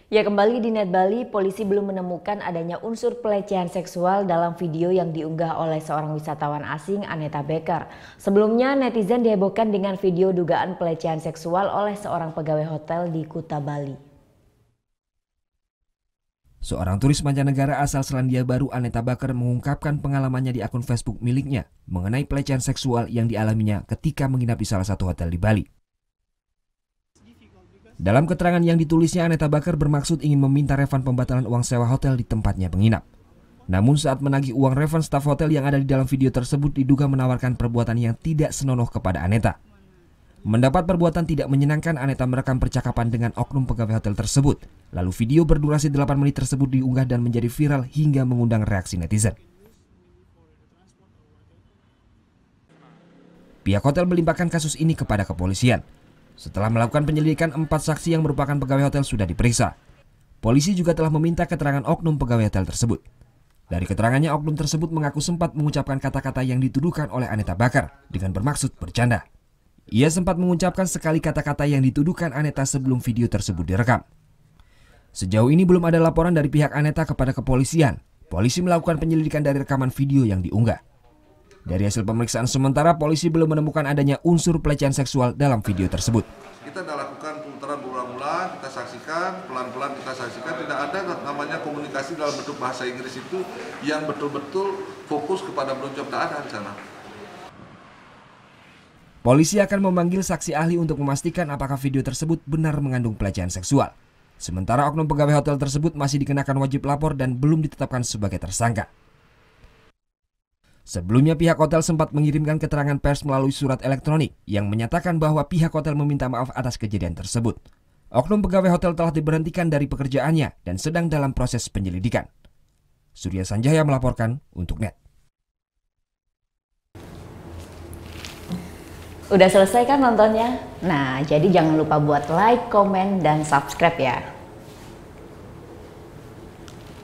Ya, kembali di Net Bali, polisi belum menemukan adanya unsur pelecehan seksual dalam video yang diunggah oleh seorang wisatawan asing, Aneta Becker. Sebelumnya, netizen dihebohkan dengan video dugaan pelecehan seksual oleh seorang pegawai hotel di Kuta Bali. Seorang turis mancanegara asal Selandia Baru, Aneta Becker, mengungkapkan pengalamannya di akun Facebook miliknya mengenai pelecehan seksual yang dialaminya ketika menginap di salah satu hotel di Bali. Dalam keterangan yang ditulisnya, Aneta Becker bermaksud ingin meminta refund pembatalan uang sewa hotel di tempatnya menginap. Namun saat menagih uang refund, staf hotel yang ada di dalam video tersebut diduga menawarkan perbuatan yang tidak senonoh kepada Aneta. Mendapat perbuatan tidak menyenangkan, Aneta merekam percakapan dengan oknum pegawai hotel tersebut. Lalu video berdurasi 8 menit tersebut diunggah dan menjadi viral hingga mengundang reaksi netizen. Pihak hotel melimpahkan kasus ini kepada kepolisian. Setelah melakukan penyelidikan, 4 saksi yang merupakan pegawai hotel sudah diperiksa. Polisi juga telah meminta keterangan oknum pegawai hotel tersebut. Dari keterangannya, oknum tersebut mengaku sempat mengucapkan kata-kata yang dituduhkan oleh Aneta Becker dengan bermaksud bercanda. Ia sempat mengucapkan sekali kata-kata yang dituduhkan Aneta sebelum video tersebut direkam. Sejauh ini belum ada laporan dari pihak Aneta kepada kepolisian. Polisi melakukan penyelidikan dari rekaman video yang diunggah. Dari hasil pemeriksaan sementara, polisi belum menemukan adanya unsur pelecehan seksual dalam video tersebut. Kita sudah lakukan pemutaran berulang-ulang, kita saksikan, pelan-pelan kita saksikan, tidak ada namanya komunikasi dalam bentuk bahasa Inggris itu yang betul-betul fokus kepada meluncur, tak ada di sana. Polisi akan memanggil saksi ahli untuk memastikan apakah video tersebut benar mengandung pelecehan seksual. Sementara oknum pegawai hotel tersebut masih dikenakan wajib lapor dan belum ditetapkan sebagai tersangka. Sebelumnya pihak hotel sempat mengirimkan keterangan pers melalui surat elektronik yang menyatakan bahwa pihak hotel meminta maaf atas kejadian tersebut. Oknum pegawai hotel telah diberhentikan dari pekerjaannya dan sedang dalam proses penyelidikan. Surya Sanjaya melaporkan untuk Net. Udah selesai kan nontonnya? Nah, jadi jangan lupa buat like, komen, dan subscribe ya.